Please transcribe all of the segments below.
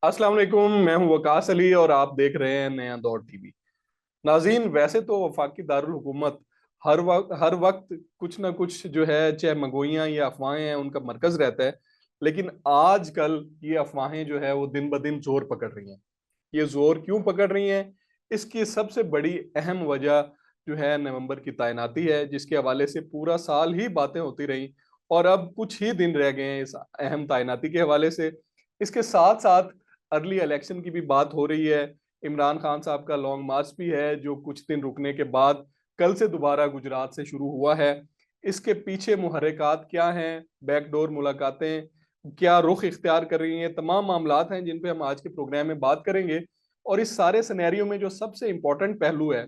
अस्सलाम वालेकुम। मैं हूं वकास अली और आप देख रहे हैं नया दौर टीवी। नाजीन, वैसे तो वफाकी दारुल हुकूमत हर वक्त कुछ ना कुछ जो है, चाहे मगोइयां या अफवाहें हैं, उनका मरकज रहता है। लेकिन आजकल ये अफवाहें जो है वो दिन ब दिन जोर पकड़ रही हैं। ये जोर क्यों पकड़ रही हैं? इसकी सबसे बड़ी अहम वजह जो है नवंबर की तैनाती है, जिसके हवाले से पूरा साल ही बातें होती रही और अब कुछ ही दिन रह गए हैं इस अहम तैनाती के हवाले से। इसके साथ साथ अर्ली इलेक्शन की भी बात हो रही है। इमरान खान साहब का लॉन्ग मार्च भी है जो कुछ दिन रुकने के बाद कल से दोबारा गुजरात से शुरू हुआ है। इसके पीछे मुहर्रिकात क्या हैं, बैकडोर मुलाकातें क्या रुख इख्तियार कर रही हैं, तमाम मामलात हैं जिन पे हम आज के प्रोग्राम में बात करेंगे। और इस सारे सिनेरियो में जो सबसे इंपॉर्टेंट पहलू है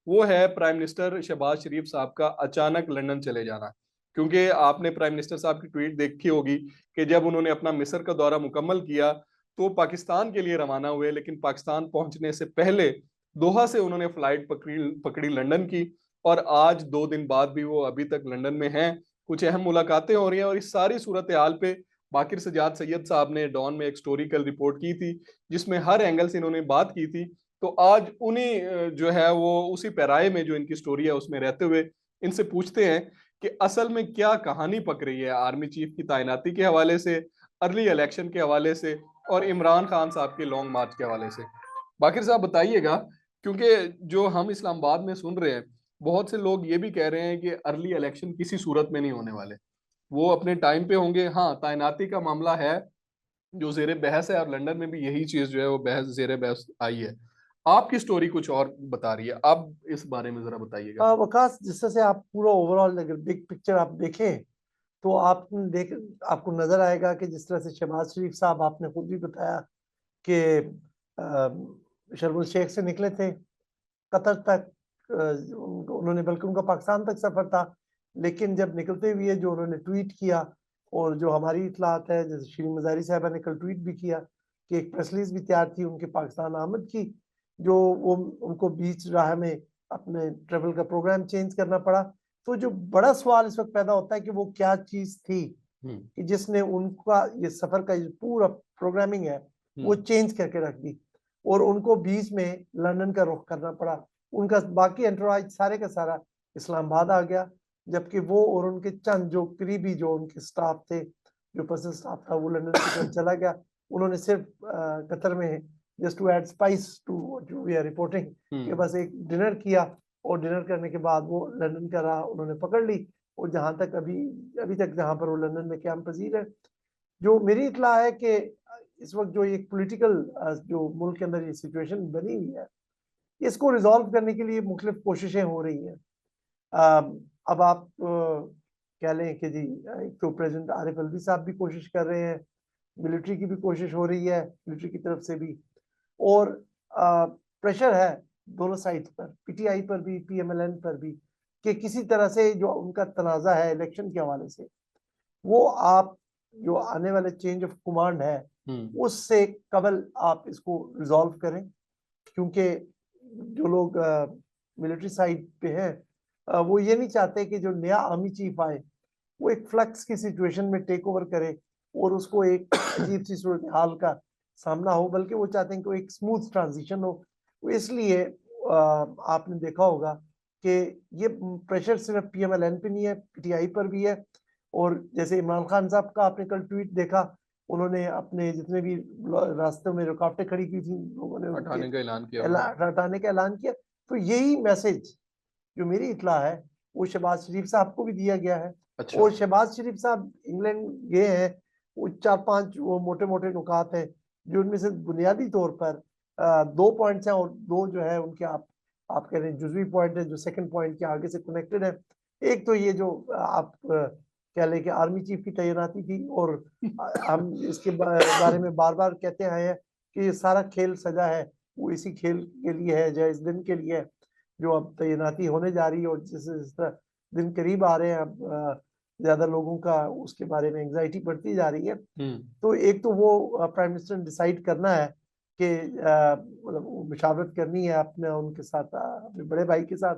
वो है प्राइम मिनिस्टर शहबाज शरीफ साहब का अचानक लंदन चले जाना। क्योंकि आपने प्राइम मिनिस्टर साहब की ट्वीट देखी होगी कि जब उन्होंने अपना मिस्र का दौरा मुकम्मल किया तो पाकिस्तान के लिए रवाना हुए, लेकिन पाकिस्तान पहुंचने से पहले दोहा से उन्होंने फ्लाइट पकड़ी पकड़ी लंदन की। और आज 2 दिन बाद भी वो अभी तक लंदन में हैं। कुछ अहम मुलाकातें हो रही हैं और इस सारी सूरत हाल पे बाकिर सजाद सैयद साहब ने डॉन में एक स्टोरिकल रिपोर्ट की थी जिसमें हर एंगल से इन्होंने बात की थी। तो आज उन्हीं जो है वो उसी पैराए में जो इनकी स्टोरी है उसमें रहते हुए इनसे पूछते हैं कि असल में क्या कहानी पक रही है आर्मी चीफ की तैनाती के हवाले से, अर्ली इलेक्शन के हवाले से और इमरान खान साहब के लॉन्ग मार्च के हवाले से। बाकिर साहब बताइएगा, क्योंकि जो हम इस्लामाबाद में सुन रहे हैं बहुत से लोग ये भी कह रहे हैं कि अर्ली इलेक्शन किसी सूरत में नहीं होने वाले, वो अपने टाइम पे होंगे। हाँ, तैनाती का मामला है जो जेर बहस है और लंदन में भी यही चीज जो है वो बहस जेर बहस आई है। आपकी स्टोरी कुछ और बता रही है, आप इस बारे में जरा बताइएगा। वकास, जिस तरह से आप पूरा ओवरऑल अगर बिग पिक्चर आप देखें तो आप देख आपको नजर आएगा कि जिस तरह से शहबाज शरीफ साहब, आपने खुद भी बताया कि शर्म शेख से निकले थे कतर तक। उन्होंने, बल्कि उनका पाकिस्तान तक सफर था, लेकिन जब निकलते हुए जो उन्होंने ट्वीट किया और जो हमारी इतलात है, जैसे श्री मजारी साहबा ने कल ट्वीट भी किया कि एक प्रेस रिलीज भी तैयार थी उनके पाकिस्तान आमद की, जो वो उनको बीच राह में अपने ट्रेवल का प्रोग्राम चेंज करना पड़ा। तो जो बड़ा सवाल इस वक्त पैदा होता है कि वो क्या चीज थी हम्म। कि जिसने उनका ये सफर का जो पूरा प्रोग्रामिंग है वो हम्म। चेंज करके रख दी और उनको बीच में लंदन का रुख करना पड़ा। उनका बाकी एंटरप्राइज सारे का सारा इस्लामाबाद आ गया, जबकि वो और उनके चंद जो करीबी जो उनके स्टाफ थे, जो पर्सनल स्टाफ था, वो लंदन की तरफ चला गया। उन्होंने सिर्फ कतर में just to add spice to जो वी आर रिपोर्टिंग कि हम्म। बस एक डिनर किया और डिनर करने के बाद वो लंदन का राह उन्होंने पकड़ ली। और जहां तक अभी अभी तक जहां पर वो लंदन में क्याम पजीर है, जो मेरी इतला है कि इस वक्त जो एक पॉलिटिकल जो मुल्क के अंदर ये सिचुएशन बनी हुई है, इसको रिजॉल्व करने के लिए मुख्तलिफ कोशिशें हो रही हैं। अब आप कह लें कि जी, एक तो प्रेसिडेंट आरिफ अलवी साहब भी कोशिश कर रहे हैं, मिलिट्री की भी कोशिश हो रही है, मिलिट्री की तरफ से भी, और प्रेशर है दोनों साइड पर, पीटीआई पर भी, पीएमएलएन पर भी, कि किसी तरह से जो उनका तनाज़ा है इलेक्शन के हवाले से, वो आप जो आने वाले चेंज ऑफ कमांड है हम्म। उससे कबल आप इसको रिजॉल्व करें। क्योंकि जो लोग मिलिट्री साइड पे हैं, वो ये नहीं चाहते कि जो नया आर्मी चीफ आए वो एक फ्लक्स की सिचुएशन में टेक ओवर करे और उसको एक अजीब सी सूरत हाल का सामना हो, बल्कि वो चाहते हैं कि वो एक स्मूथ ट्रांजिशन हो। तो इसलिए आपने देखा होगा कि ये प्रेशर सिर्फ पीएमएलएन पे नहीं है, पीटीआई पर भी है। और जैसे इमरान खान साहब का आपने कल ट्वीट देखा, उन्होंने अपने जितने भी रास्तों में रुकावटें खड़ी की थी, लोगों ने उनके हटाने का ऐलान किया उन्होंने। हटाने का ऐलान किया। तो यही मैसेज जो मेरी इतला है वो शहबाज शरीफ साहब को भी दिया गया है। अच्छा। और शहबाज शरीफ साहब इंग्लैंड गए हैं, वो चार पांच वो मोटे मोटे नुकात हैं जो उनमें से बुनियादी तौर पर दो पॉइंट्स हैं, और दो जो है उनके आप कह रहे हैं जुजवी पॉइंट है जो सेकंड पॉइंट के आगे से कनेक्टेड है। एक तो ये जो आप कह लें कि आर्मी चीफ की तैनाती थी, और हम इसके बारे में बार बार कहते आए हैं कि ये सारा खेल सजा है, वो इसी खेल के लिए है, जो इस दिन के लिए है जो अब तैनाती होने जा रही है। और जिस तरह दिन करीब आ रहे हैं, अब ज्यादा लोगों का उसके बारे में एंग्जाइटी बढ़ती जा रही है। हम्म। तो एक तो वो प्राइम मिनिस्टर ने डिसाइड करना है कि मतलब वो मुशावरत करनी है अपने उनके साथ, अपने बड़े भाई के साथ,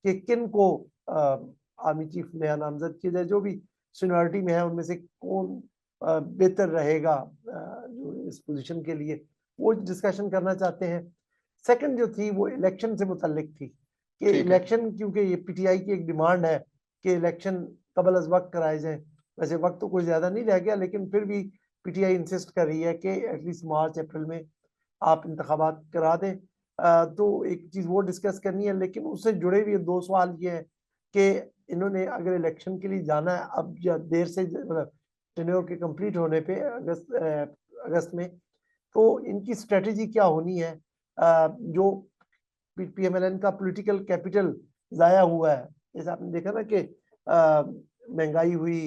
कि किन को आर्मी चीफ नया नामजद किया जाए। जो भी सीनियरिटी में है उनमें से कौन बेहतर रहेगा, जो इस पोजीशन के लिए, वो डिस्कशन करना चाहते हैं। सेकंड जो थी वो इलेक्शन से मुतल्लिक थी कि इलेक्शन, क्योंकि ये पीटीआई की एक डिमांड है कि इलेक्शन कबल अज वक्त कराए जाए। वैसे वक्त तो कोई ज्यादा नहीं रह गया, लेकिन फिर भी पीटीआई इंसिस्ट कर रही है कि एटलीस्ट मार्च अप्रैल में आप इंतखाबात करा दें। तो एक चीज वो डिस्कस करनी है, लेकिन उससे जुड़े हुए दो सवाल ये हैं कि इन्होंने अगर इलेक्शन के लिए जाना है अब या देर से, मतलब टेन्योर के कंप्लीट होने पे अगस्त में, तो इनकी स्ट्रेटेजी क्या होनी है। जो पीएमएलएन का पॉलिटिकल कैपिटल जाया हुआ है, जैसे आपने देखा ना कि महंगाई हुई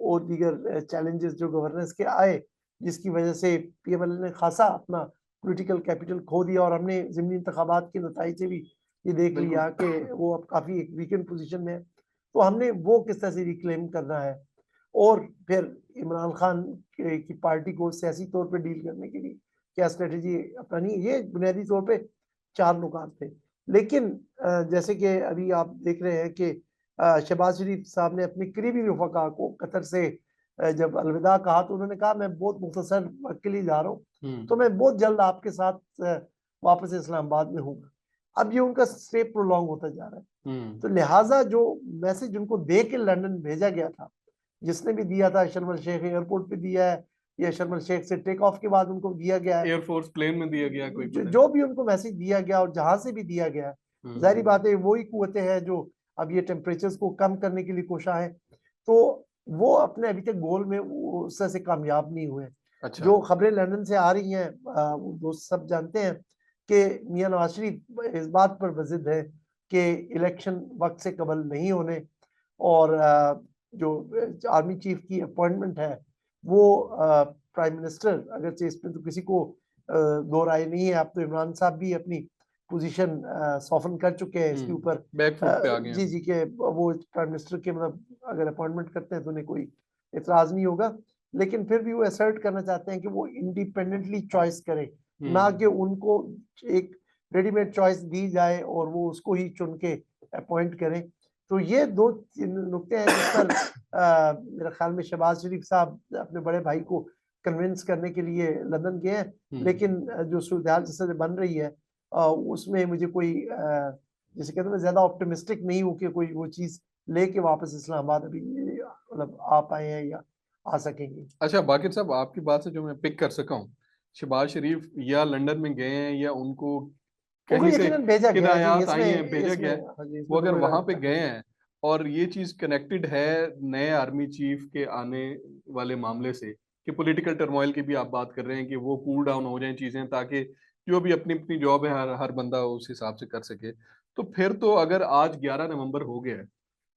और दीगर चैलेंजेस जो गवर्नेंस के आए, जिसकी वजह से पीएमएलएन ने खासा अपना पॉलिटिकल कैपिटल खो दिया, और हमने ज़िमनी इंतखाबात के नतीजे से भी ये देख लिया कि वो अब काफी एक वीकेंड पोजीशन में है। तो हमने वो किस तरह से रिक्लेम करना है, और फिर इमरान खान की पार्टी को सियासी तौर पे डील करने के लिए क्या स्ट्रेटेजी अपनानी है। ये बुनियादी तौर पे 4 नुकात थे। लेकिन जैसे कि अभी आप देख रहे हैं कि शहबाज शरीफ साहब ने अपने करीबी रफका को कतर से जब अलविदा कहा, तो उन्होंने कहा मैं बहुत मुख्तसर वक्त के लिए जा रहा हूँ, तो मैं बहुत जल्द आपके साथ वापस इस्लामाबाद में हूँ। अब ये उनका स्टे प्रोलॉन्ग होता जा रहा है। तो लिहाजा जो मैसेज उनको दे के लंदन भेजा गया था, जिसने भी दिया था, शर्म अल शेख एयरपोर्ट पे दिया है या शर्म अल शेख से टेक ऑफ के बाद उनको दिया गया है, एयरफोर्स प्लेन में दिया गया, कोई जो भी उनको मैसेज दिया गया और जहां से भी दिया गया, जाहिर बात है वही कुव्वतें हैं जो अब ये टेम्परेचर्स को कम करने के लिए कोशा है। तो वो अपने अभी तक गोल में उस तरह से कामयाब नहीं हुए। अच्छा। जो खबरें लंदन से आ रही हैं, वो दोस्त सब जानते हैं कि मियां नवाज शरीफ इस बात पर वजिद है कि इलेक्शन वक्त से कबल नहीं होने, और जो आर्मी चीफ की अपॉइंटमेंट है वो प्राइम मिनिस्टर, अगरचे इसमें तो किसी को दो राय नहीं है, अब तो इमरान साहब भी अपनी पोजीशन सॉफन कर चुके हैं इसके ऊपर, बैकफुट पे आ गए जी जी के वो प्राइम मिनिस्टर के, मतलब अगर अपॉइंटमेंट करते हैं तो उन्हें कोई इतराज नहीं होगा। लेकिन फिर भी वो असर्ट करना चाहते हैं कि वो इंडिपेंडेंटली चॉइस करें, ना कि उनको एक रेडीमेड चॉइस दी जाए और वो उसको ही चुन के अपॉइंट करें। तो ये दो नुकते हैं जिस पर मेरे ख्याल में शहबाज शरीफ साहब अपने बड़े भाई को कन्विंस करने के लिए लंदन गए हैं। लेकिन जो सूरत जिस तरह बन रही है उसमें मुझे कोई जैसे कहते हैं मैं ज्यादा ऑप्टिमिस्टिक नहीं हूँ कि कोई वो चीज लेके वापस इस्लामाबाद अभी मतलब आ पाए हैं या आ सकेंगे। अच्छा, बाकिर साहब, आपकी बात से जो मैं पिक कर सका हूँ, शहबाज शरीफ या लंदन में गए हैं या उनको उनको कहीं से यकीनन भेजा गया है जी, हिदायत आई हैं, इसमें भेजा गया है, इसमें हाँ जी, वो इसमें तो अगर कोई वहां पे शक गए नहीं। हैं और ये चीज कनेक्टेड है नए आर्मी चीफ के आने वाले मामले से, कि पॉलिटिकल टर्मोइल की भी आप बात कर रहे हैं कि वो कूल डाउन हो जाए चीजें, ताकि जो भी अपनी अपनी जॉब है हर हर बंदा उस हिसाब से कर सके, तो फिर तो अगर आज 11 नवंबर हो गया है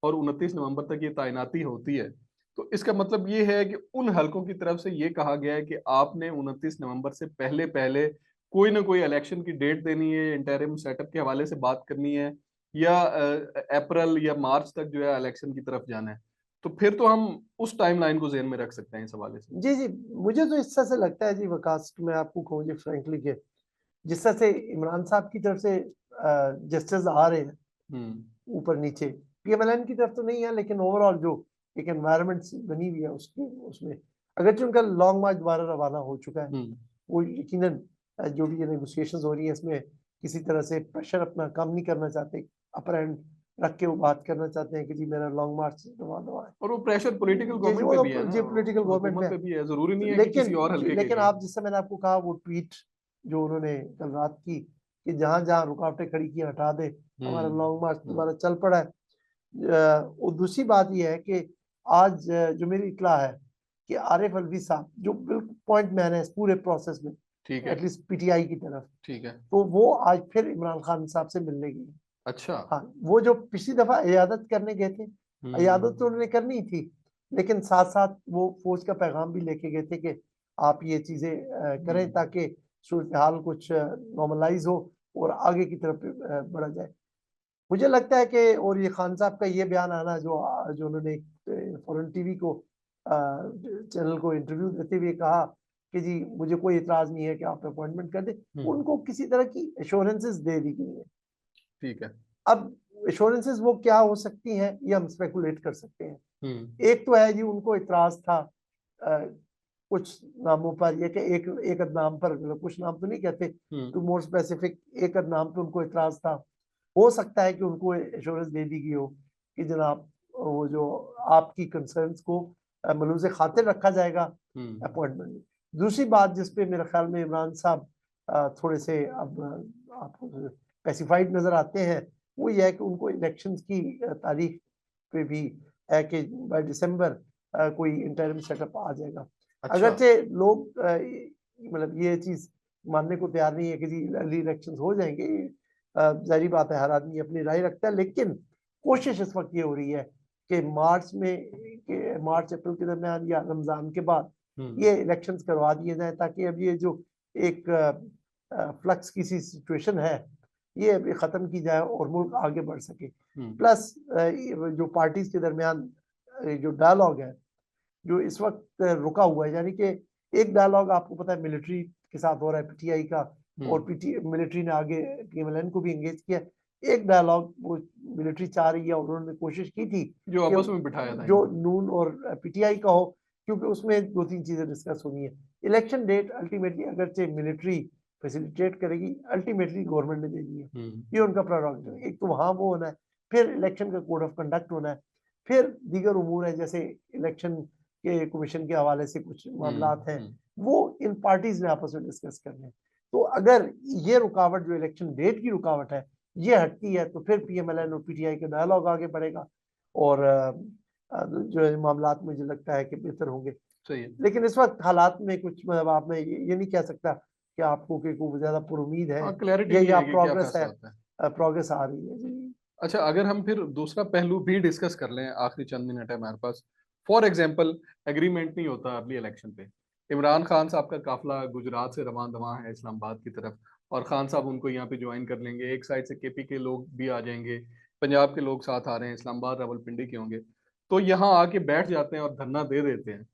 और 29 नवंबर तक ये तैनाती होती है, तो इसका मतलब ये है कि उन हलकों की तरफ से ये कहा गया है कि आपने 29 नवंबर से पहले पहले कोई ना कोई इलेक्शन की डेट देनी है, इंटरिम सेटअप के हवाले से बात करनी है, या अप्रैल या मार्च तक जो है इलेक्शन की तरफ जाना है। तो फिर तो हम उस टाइमलाइन को ज़हन में रख सकते हैं इस हवाले से। जी जी, मुझे तो इस तरह से लगता है जी वकास, मैं आपको कहूँ जी फ्रेंकली के, जिस तरह से इमरान साहब की तरफ से जस्टिस आ रहे हैं ऊपर नीचे, पीएमएलएन की तरफ तो नहीं है, लेकिन ओवरऑल जो एक एनवायरनमेंट बनी हुई है उसकी, उसमें अगरचे उनका लॉन्ग मार्च दोबारा रवाना हो चुका है, वो यकीनन जो भी ये नेगोशिएशंस हो रही है इसमें किसी तरह से प्रेशर अपना कम नहीं करना चाहते, अपर एंड रख के वो बात करना चाहते हैं कि जी मेरा लॉन्ग मार्च रवा है। और वो प्रेशर पॉलिटिकल जी जी, गवर्नमेंट वो पे भी है तो ना, जी पॉलिटिकल गवर्नमेंट हुकूमत में पे है। भी है, जरूरी नहीं है कि लेकिन किसी और हल्के के लेकिन लिए। आप जिससे मैंने आपको कहा वो ट्वीट जो उन्होंने कल रात की कि जहां जहां रुकावटें खड़ी की हटा दे, हमारा लॉन्ग मार्च दोबारा चल पड़ा है। और दूसरी बात यह है कि आज जो मेरी इत्तला है कि आरिफ अलवी साहब जो बिल्कुल पॉइंट मैन है इस पूरे प्रोसेस में, ठीक है, एटलीस्ट पीटीआई की तरफ, ठीक है। तो वो आज फिर इमरान खान साहब से मिलने गए। अच्छा। हाँ, वो जो पिछली दफा इयादत करने गए थे, इयादत तो हम्म। उन्होंने करनी थी, लेकिन साथ साथ वो फौज का पैगाम भी लेके गए थे कि आप ये चीजें करें ताकि सूरत हाल कुछ नॉर्मलाइज हो और आगे की तरफ बढ़ा जाए। मुझे लगता है कि, और ये खान साहब का ये बयान आना जो जो उन्होंने फॉरेन टीवी को चैनल को इंटरव्यू देते हुए कहा कि जी मुझे कोई इतराज नहीं है कि आप अपॉइंटमेंट कर दें, उनको किसी तरह की एश्योरेंसेस दे दी गई है। ठीक है। अब एश्योरेंसेस वो क्या हो सकती हैं ये हम स्पेकुलेट कर सकते हैं। एक तो है जी उनको इतराज था कुछ नामों पर या कि एक अद नाम पर, मतलब कुछ नाम तो नहीं कहते, टू मोर स्पेसिफिक एक अद नाम पे उनको इतराज था। हो सकता है कि उनको एश्योरेंस दे दी गई हो कि जनाब वो जो आपकी कंसर्न्स को मलूज़ खातिर रखा जाएगा अपॉइंटमेंट में। दूसरी बात जिस पे मेरे ख्याल में इमरान साहब थोड़े से अब आपको स्पेसिफाइड नजर आते हैं, वो ये है कि उनको इलेक्शंस की तारीख पे भी है कि बाय दिसंबर कोई इंटरिम सेटअप आ जाएगा। अच्छा। अगरचे लोग मतलब ये चीज मानने को तैयार नहीं है कि जी अर्ली इलेक्शंस हो जाएंगे, जाहिर बात है हर आदमी अपनी राय रखता है, लेकिन कोशिश इस वक्त ये हो रही है कि मार्च अप्रैल के दरमियान या रमजान के बाद ये इलेक्शंस करवा दिए जाए, ताकि अब ये जो एक फ्लक्स की सी सिचुएशन है ये अभी खत्म की जाए और मुल्क आगे बढ़ सके। प्लस जो पार्टीज के दरमियान जो डायलॉग है जो इस वक्त रुका हुआ है, यानी कि एक डायलॉग आपको पता है मिलिट्री के साथ हो रहा है पीटीआई का, और मिलिट्री ने आगे पीएमएलएन को भी एंगेज किया। एक डायलॉग वो मिलिट्री चाह रही है और उन्होंने कोशिश की थी जो आपस में बिठाया था, जो नून और पीटीआई का हो, क्योंकि उसमें दो तीन चीजें डिस्कस होनी है। इलेक्शन डेट अल्टीमेटली अगरचे मिलिट्री फैसिलिटेट करेगी, अल्टीमेटली गवर्नमेंट ने देनी है, ये उनका प्रेरोगेटिव है। एक तो वहां वो होना है, फिर इलेक्शन का कोड ऑफ कंडक्ट होना है, फिर दीगर उमूर है जैसे इलेक्शन के कमीशन के हवाले से कुछ मामला हैं वो इन पार्टीज ने आपस में डिस्कस करने हैं। तो अगर ये रुकावट जो इलेक्शन डेट की रुकावट है ये हटती है तो फिर पीएमएलएन और पीटीआई का डायलॉग आगे बढ़ेगा और जो मामला मुझे लगता है कि बेहतर होंगे। सही है। लेकिन इस वक्त हालात में कुछ मतलब आपने ये नहीं कह सकता कि आपको कि कोई ज्यादा पुरुमीद है या प्रोग्रेस है, प्रोग्रेस आ रही है जी। अच्छा, अगर हम फिर दूसरा पहलू भी डिस्कस कर लें, आखिरी चंद मिनट है हमारे पास। फॉर एग्जांपल एग्रीमेंट नहीं होता अगली इलेक्शन पे, इमरान खान साहब का काफिला गुजरात से रवां दवां है इस्लामाबाद की तरफ, और खान साहब उनको यहाँ पे ज्वाइन कर लेंगे, एक साइड से केपी के लोग भी आ जाएंगे, पंजाब के लोग साथ आ रहे हैं, इस्लामाबाद रावलपिंडी के होंगे, तो यहाँ आके बैठ जाते हैं और धरना दे देते हैं,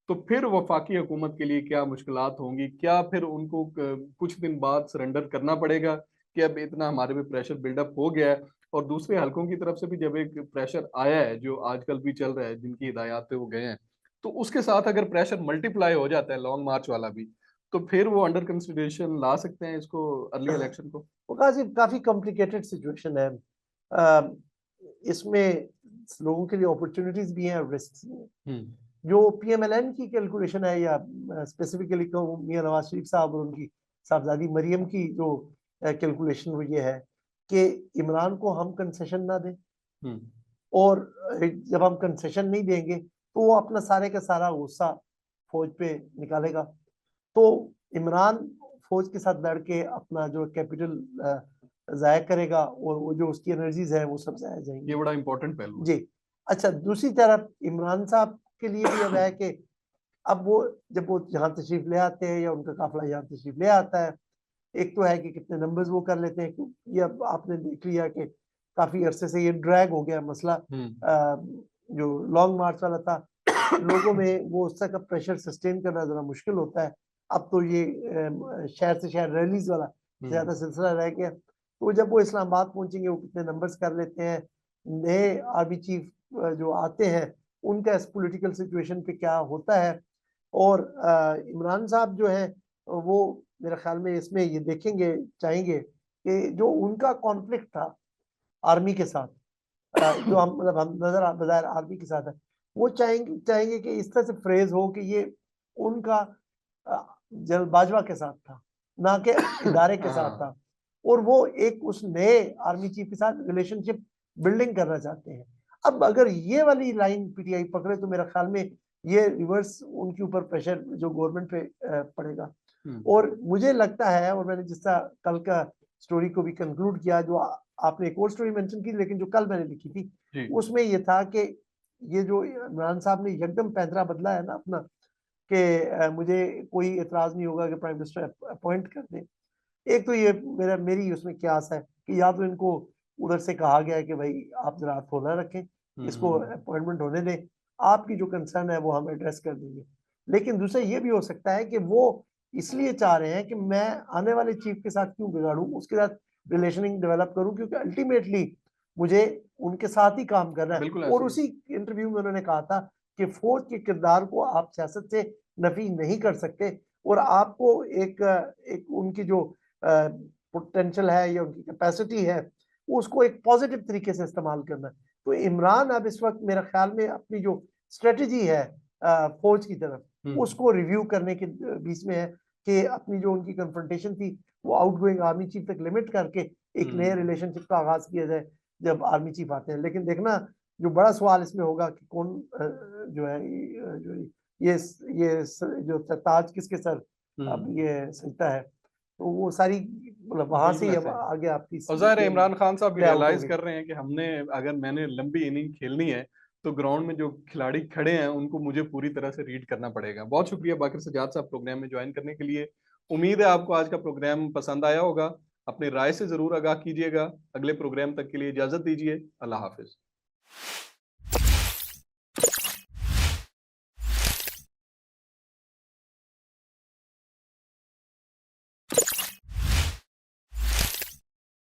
तो फिर वफाकी हुकूमत के लिए क्या मुश्किलात होंगी? क्या फिर उनको कुछ दिन बाद सरेंडर करना पड़ेगा कि अब इतना हमारे पे प्रेशर बिल्डअप हो गया है? और दूसरे हलकों की तरफ से भी जब एक प्रेशर आया है जो आजकल भी चल रहा है, जिनकी हिदायत पे वो गए हैं, तो उसके साथ अगर प्रेशर मल्टीप्लाई हो जाता है लॉन्ग मार्च वाला भी, तो फिर वो अंडर कंसिडरेशन ला सकते हैं इसको अर्ली इलेक्शन को। वो काफी कॉम्प्लिकेटेड सिचुएशन है, इसमें लोगों के लिए अपॉर्चुनिटीज भी हैं और रिस्क भी हैं। जो पीएमएलएन की कैलकुलेशन है या स्पेसिफिकली कहूँ मियां नवाज शरीफ साहब और उनकी साहबजादी मरियम की जो कैलकुलेशन वो ये है कि इमरान को हम कंसेशन ना दें, और जब हम कंसेशन नहीं देंगे तो वो अपना सारे का सारा गुस्सा फौज पे निकालेगा, तो इमरान फौज के साथ लड़ के अपना जो कैपिटल जाया करेगा और वो जो उसकी एनर्जीज है वो सब जाया जाएंगी। ये बड़ा इंपॉर्टेंट पहलू जी। अच्छा, दूसरी तरफ इमरान साहब के लिए भी अब है कि अब वो जब वो यहाँ तशरीफ ले आते हैं या उनका काफिला यहाँ तशरीफ ले आता है, एक तो है कि कितने नंबर्स वो कर लेते हैं, क्योंकि ये अब आपने देख लिया कि काफी अरसे से ये ड्रैग हो गया मसला, जो लॉन्ग मार्च वाला था लोगों में वो उस तरह का प्रेशर सस्टेन करना जरा मुश्किल होता है। अब तो ये शहर से शहर रैलीज वाला ज्यादा सिलसिला रह गया, तो जब वो इस्लामाबाद पहुंचेंगे वो कितने नंबर्स कर लेते हैं, नए आर्मी चीफ जो आते हैं उनका इस पॉलिटिकल सिचुएशन पे क्या होता है, और इमरान साहब जो है वो मेरे ख्याल में इसमें ये देखेंगे चाहेंगे कि जो उनका कॉन्फ्लिक्ट था आर्मी के साथ, जो हम मतलब हम नजर बाजार आर्मी के साथ है, वो चाहेंगे कि इस तरह से फ्रेज हो कि ये उनका जनरल बाजवा के साथ था ना कि इदारे के साथ था, और वो एक उस नए आर्मी चीफ के साथ रिलेशनशिप बिल्डिंग करना चाहते हैं। अब अगर ये वाली लाइन पीटीआई पकड़े तो मेरे ख्याल में ये रिवर्स उनके ऊपर प्रेशर जो गवर्नमेंट पे पड़ेगा। और मुझे लगता है, और मैंने जिस तरह कल का स्टोरी को भी कंक्लूड किया, जो आपने एक और स्टोरी मेंशन की लेकिन जो कल मैंने लिखी थी उसमें ये था कि ये जो इमरान साहब ने एकदम पैंतरा बदला है ना अपना, कि मुझे कोई एतराज नहीं होगा कि प्राइम मिनिस्टर अपॉइंट कर दे। एक तो ये मेरी उसमें क्यास है कि या तो इनको उधर से कहा गया है कि भाई आप जरा थोड़ा रखें, इसको अपॉइंटमेंट होने दें, आपकी जो कंसर्न है वो हम एड्रेस कर देंगे। लेकिन दूसरा ये भी हो सकता है कि वो इसलिए चाह रहे हैं कि मैं आने वाले चीफ के साथ क्यों बिगाड़ूं, उसके साथ रिलेशनिंग डेवलप करूं, क्योंकि अल्टीमेटली मुझे उनके साथ ही काम करना है। और उसी इंटरव्यू में उन्होंने कहा था कि फौज के किरदार को आप सियासत से नफी नहीं कर सकते, और आपको एक उनकी जो पोटेंशियल है या उनकी कैपेसिटी है उसको एक पॉजिटिव तरीके से इस्तेमाल करना है। तो इमरान अब इस वक्त मेरे ख्याल में अपनी जो स्ट्रेटजी है फौज की तरफ उसको रिव्यू करने के बीच में है कि अपनी जो उनकी कन्फ्रंटेशन थी वो आउटगोइंग आर्मी चीफ तक लिमिट करके एक नए रिलेशनशिप का आगाज किया जाए जब आर्मी चीफ आते हैं। लेकिन देखना जो बड़ा सवाल इसमें होगा कि कौन जो है जो ये जो ताज किसके सर अब ये सजता है, तो वो सारी मतलब वहां से ही अब आगे आपकी और ज़ाहिर है इमरान खान साहब भी रियलाइज कर रहे हैं कि अगर मैंने लंबी इनिंग खेलनी है तो ग्राउंड में जो खिलाड़ी खड़े हैं उनको मुझे पूरी तरह से रीड करना पड़ेगा। बहुत शुक्रिया बाकिर सज्जाद साहब प्रोग्राम में ज्वाइन करने के लिए। उम्मीद है आपको आज का प्रोग्राम पसंद आया होगा। अपनी राय से जरूर आगाह कीजिएगा। अगले प्रोग्राम तक के लिए इजाजत दीजिए। अल्लाह हाफिज।